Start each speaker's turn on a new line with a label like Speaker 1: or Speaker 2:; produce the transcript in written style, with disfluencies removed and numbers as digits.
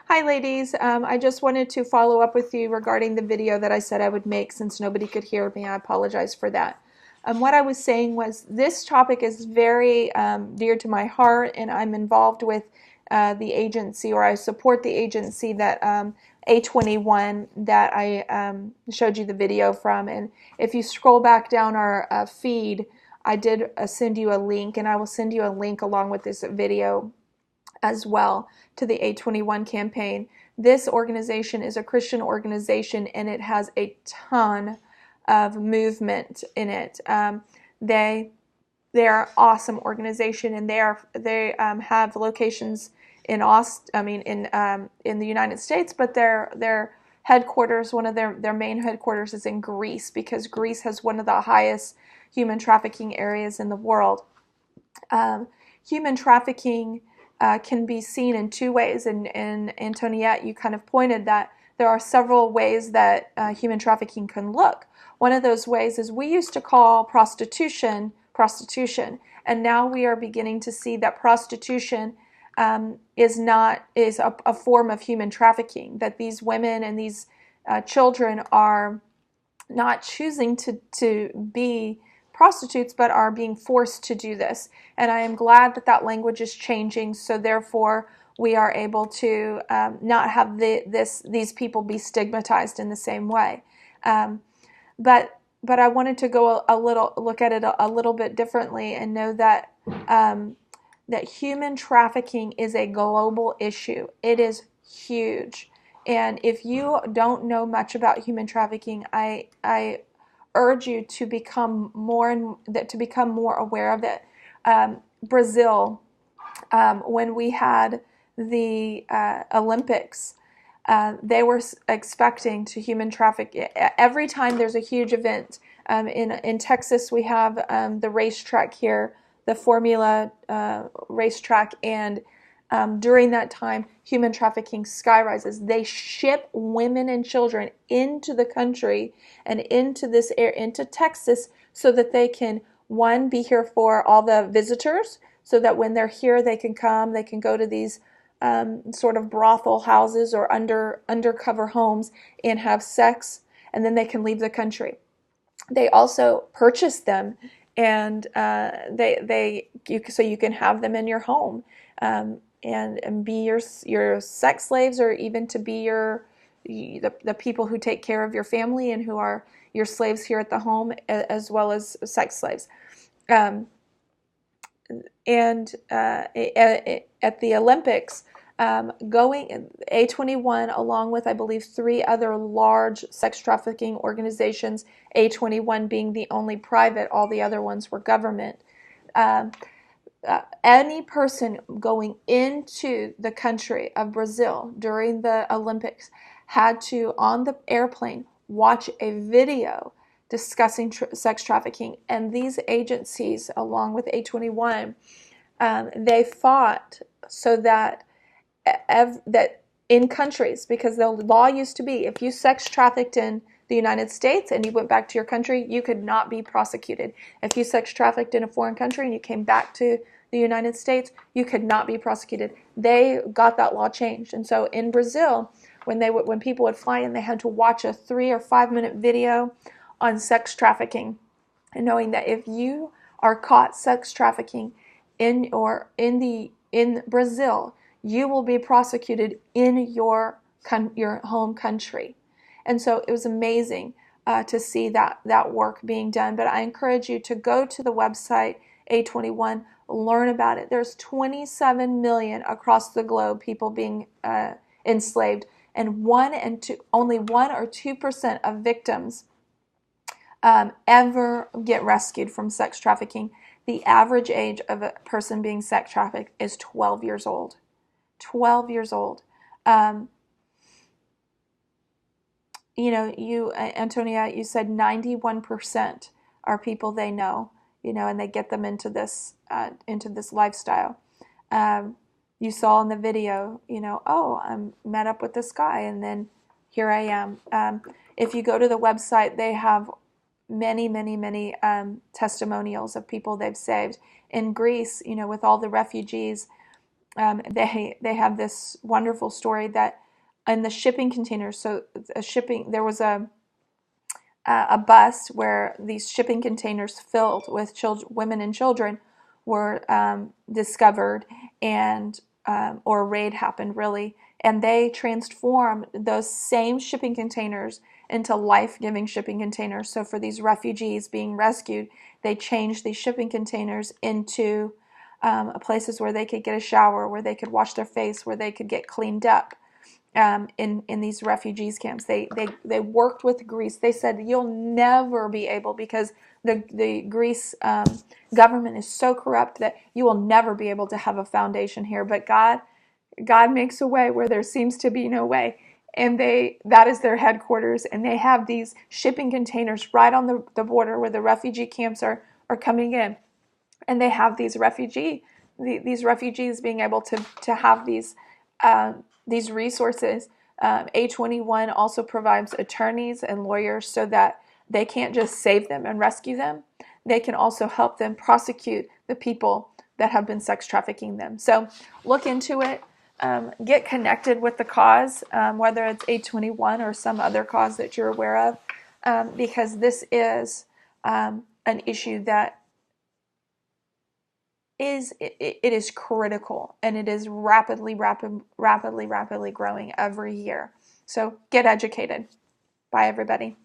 Speaker 1: Hi ladies, I just wanted to follow up with you regarding the video that I said I would make since nobody could hear me. I apologize for that. What I was saying was this topic is very dear to my heart, and I'm involved with the agency, or I support the agency that A21 that I showed you the video from. And if you scroll back down our feed, I did send you a link, and I will send you a link along with this video as well to the A21 campaign. This organization is a Christian organization, and it has a ton of movement in it. They are an awesome organization, and they have locations in in the United States, but their headquarters, one of their main headquarters, is in Greece, because Greece has one of the highest human trafficking areas in the world. Human trafficking can be seen in two ways, and Antoniette, you kind of pointed that there are several ways that human trafficking can look. One of those ways is we used to call prostitution, and now we are beginning to see that prostitution is a form of human trafficking, that these women and these children are not choosing to be prostitutes, but are being forced to do this. And I am glad that that language is changing, so therefore we are able to not have these people be stigmatized in the same way. But I wanted to go look at it a little bit differently, and know that that human trafficking is a global issue. It is huge. And if you don't know much about human trafficking, I urge you to become more aware of it. Brazil, when we had the Olympics, they were expecting to human traffic. Every time there's a huge event, in Texas we have the racetrack here, the Formula racetrack, and during that time, human trafficking skyrises. They ship women and children into the country and into Texas, so that they can, one, be here for all the visitors, so that when they're here, they can go to these sort of brothel houses or undercover homes and have sex, and then they can leave the country. They also purchase them, and so you can have them in your home. And be your sex slaves, or even to be the people who take care of your family and who are your slaves here at the home, as well as sex slaves. And at the Olympics, going A21, along with, I believe, 3 other large sex trafficking organizations, A21 being the only private, all the other ones were government. Any person going into the country of Brazil during the Olympics had to, on the airplane, watch a video discussing sex trafficking. And these agencies, along with A21, they fought so that in countries, because the law used to be, if you sex trafficked in the United States and you went back to your country, you could not be prosecuted. If you sex trafficked in a foreign country and you came back to the United States, you could not be prosecuted. They got that law changed. And so in Brazil, when people would fly in, they had to watch a 3 or 5 minute video on sex trafficking, and knowing that if you are caught sex trafficking in Brazil, you will be prosecuted in your home country. And so it was amazing to see that work being done. But I encourage you to go to the website A21, learn about it. There's 27 million across the globe people being enslaved, and only 1 or 2% of victims ever get rescued from sex trafficking. The average age of a person being sex trafficked is 12 years old. 12 years old. Antonia, you said 91% are people they know, and they get them into this lifestyle. You saw in the video, oh, I met up with this guy, and then here I am. If you go to the website, they have many, many, many testimonials of people they've saved. In Greece, with all the refugees, They have this wonderful story that in the shipping containers, so there was a bus where these shipping containers filled with women and children were discovered, and or a raid happened really, and they transformed those same shipping containers into life-giving shipping containers. So for these refugees being rescued, they changed these shipping containers into places where they could get a shower, where they could wash their face, where they could get cleaned up. In these refugees camps, they worked with Greece. They said you'll never be able, because the Greece government is so corrupt, that you will never be able to have a foundation here. But God makes a way where there seems to be no way, and that is their headquarters. And they have these shipping containers right on the border where the refugee camps are coming in, and they have these refugees being able to have these resources. A21 also provides attorneys and lawyers so that they can't just save them and rescue them. They can also help them prosecute the people that have been sex trafficking them. So look into it. Get connected with the cause, whether it's A21 or some other cause that you're aware of, because this is an issue that it is critical, and it is rapidly growing every year. So get educated. Bye, everybody.